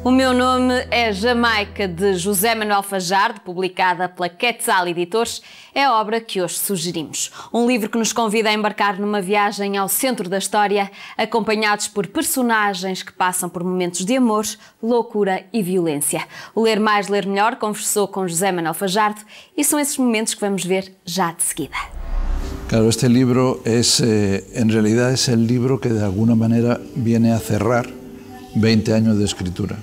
O meu nome é Jamaica, de José Manuel Fajardo, publicada pela Quetzal Editores, é a obra que hoje sugerimos. Um livro que nos convida a embarcar numa viagem ao centro da história, acompanhados por personagens que passam por momentos de amor, loucura e violência. O Ler Mais, Ler Melhor conversou com José Manuel Fajardo e são esses momentos que vamos ver já de seguida. Claro, este libro en realidad es el libro que de alguna manera viene a cerrar 20 años de escritura.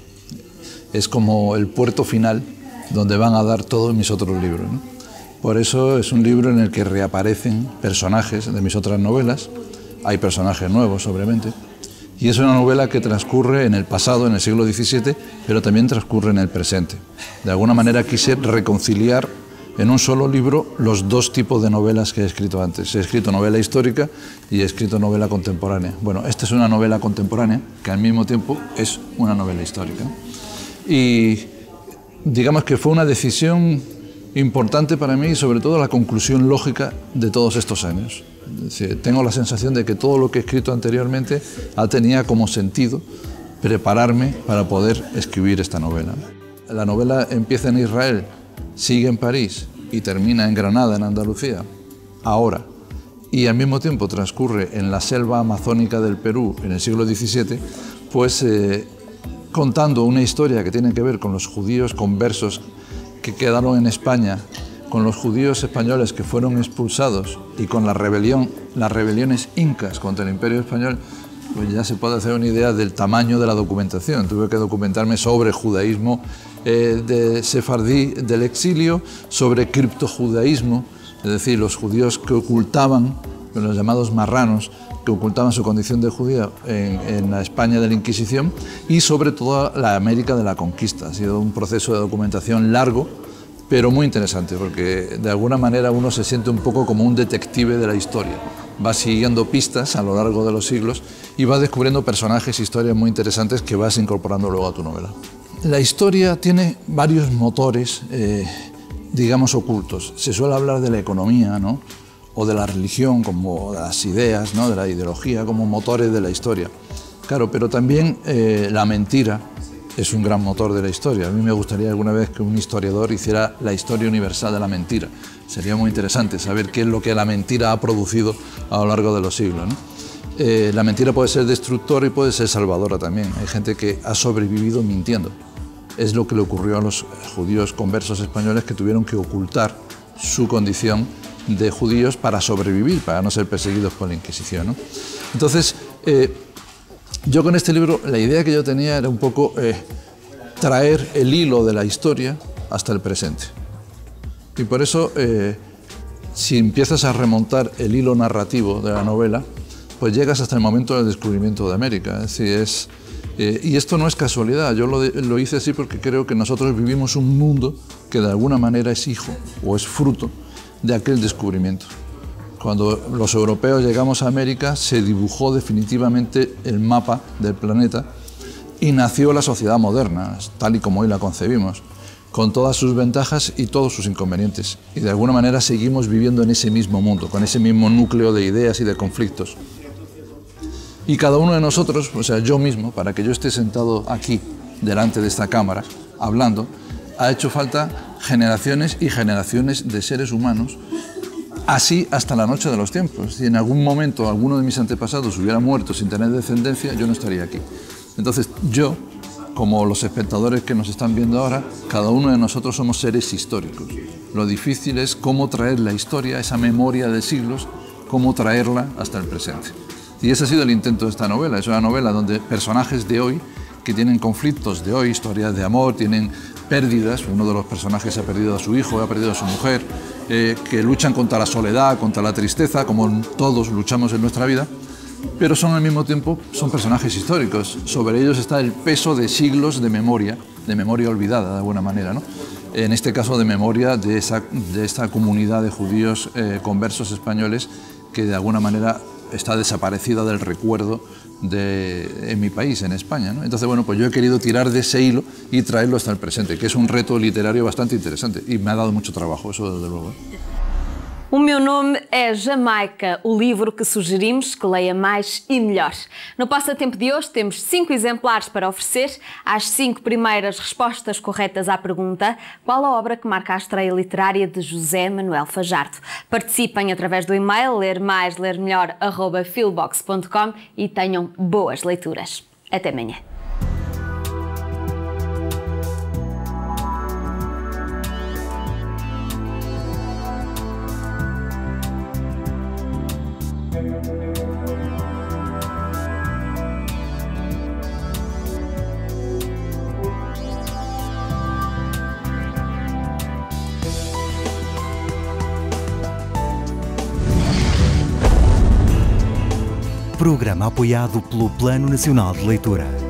Es como el puerto final donde van a dar todos mis otros libros, ¿no? Por eso es un libro en el que reaparecen personajes de mis otras novelas. Hay personajes nuevos, obviamente. Y es una novela que transcurre en el pasado, en el siglo XVII, pero también transcurre en el presente. De alguna manera quise reconciliar en un solo libro los dos tipos de novelas que he escrito antes. He escrito novela histórica y he escrito novela contemporánea. Bueno, esta es una novela contemporánea que al mismo tiempo es una novela histórica. Y digamos que fue una decisión importante para mí y sobre todo la conclusión lógica de todos estos años. Es decir, tengo la sensación de que todo lo que he escrito anteriormente tenía como sentido prepararme para poder escribir esta novela. La novela empieza en Israel, sigue en París y termina en Granada, en Andalucía, ahora. Y al mismo tiempo transcurre en la selva amazónica del Perú en el siglo XVII, pues contando una historia que tiene que ver con los judíos conversos que quedaron en España, con los judíos españoles que fueron expulsados y con las rebeliones incas contra el Imperio Español, pues ya se puede hacer una idea del tamaño de la documentación. Tuve que documentarme sobre judaísmo de sefardí del exilio, sobre criptojudaísmo, es decir, los judíos que ocultaban, los llamados marranos, que ocultaban su condición de judía en la España de la Inquisición, y sobre toda la América de la Conquista. Ha sido un proceso de documentación largo, pero muy interesante, porque de alguna manera uno se siente un poco como un detective de la historia. Va siguiendo pistas a lo largo de los siglos y va descubriendo personajes e historias muy interesantes que vas incorporando luego a tu novela. La historia tiene varios motores, digamos, ocultos. Se suele hablar de la economía, ¿no?, o de la religión, como de las ideas, ¿no?, de la ideología, como motores de la historia. Claro, pero también la mentira es un gran motor de la historia. A mí me gustaría alguna vez que un historiador hiciera la historia universal de la mentira. Sería muy interesante saber qué es lo que la mentira ha producido a lo largo de los siglos, ¿no? La mentira puede ser destructora y puede ser salvadora también. Hay gente que ha sobrevivido mintiendo. Es lo que le ocurrió a los judíos conversos españoles, que tuvieron que ocultar su condición de judíos para sobrevivir, para no ser perseguidos por la Inquisición, ¿no? Entonces, yo con este libro, la idea que yo tenía era un poco traer el hilo de la historia hasta el presente. Y por eso, si empiezas a remontar el hilo narrativo de la novela, pues llegas hasta el momento del descubrimiento de América. Es decir, y esto no es casualidad, yo lo hice así porque creo que nosotros vivimos un mundo que de alguna manera es hijo o es fruto de aquel descubrimiento. Cuando los europeos llegamos a América, se dibujó definitivamente el mapa del planeta y nació la sociedad moderna, tal y como hoy la concebimos, con todas sus ventajas y todos sus inconvenientes. Y de alguna manera seguimos viviendo en ese mismo mundo, con ese mismo núcleo de ideas y de conflictos. Y cada uno de nosotros, o sea, yo mismo, para que yo esté sentado aquí, delante de esta cámara, hablando, ha hecho falta generaciones y generaciones de seres humanos, así hasta la noche de los tiempos. Si en algún momento alguno de mis antepasados hubiera muerto sin tener descendencia, yo no estaría aquí. Entonces yo, como los espectadores que nos están viendo ahora, cada uno de nosotros somos seres históricos. Lo difícil es cómo traer la historia, esa memoria de siglos, cómo traerla hasta el presente. Y ese ha sido el intento de esta novela. Es una novela donde personajes de hoy, que tienen conflictos de hoy, historias de amor, tienen pérdidas. Uno de los personajes ha perdido a su hijo, ha perdido a su mujer, que luchan contra la soledad, contra la tristeza, como todos luchamos en nuestra vida, pero son al mismo tiempo son personajes históricos. Sobre ellos está el peso de siglos de memoria olvidada de alguna manera, ¿no? En este caso de memoria de esta comunidad de judíos conversos españoles que de alguna manera está desaparecida del recuerdo en mi país, en España, ¿no? Entonces, bueno, pues yo he querido tirar de ese hilo y traerlo hasta el presente, que es un reto literario bastante interesante y me ha dado mucho trabajo, eso desde luego. O meu nome é Jamaica, o livro que sugerimos que leia mais e melhor. No passatempo de hoje temos 5 exemplares para oferecer. Às 5 primeiras respostas corretas à pergunta: qual a obra que marca a estreia literária de José Manuel Fajardo? Participem através do e-mail lermaislermelhor@filbox.com e tenham boas leituras. Até amanhã. Programa apoiado pelo Plano Nacional de Leitura.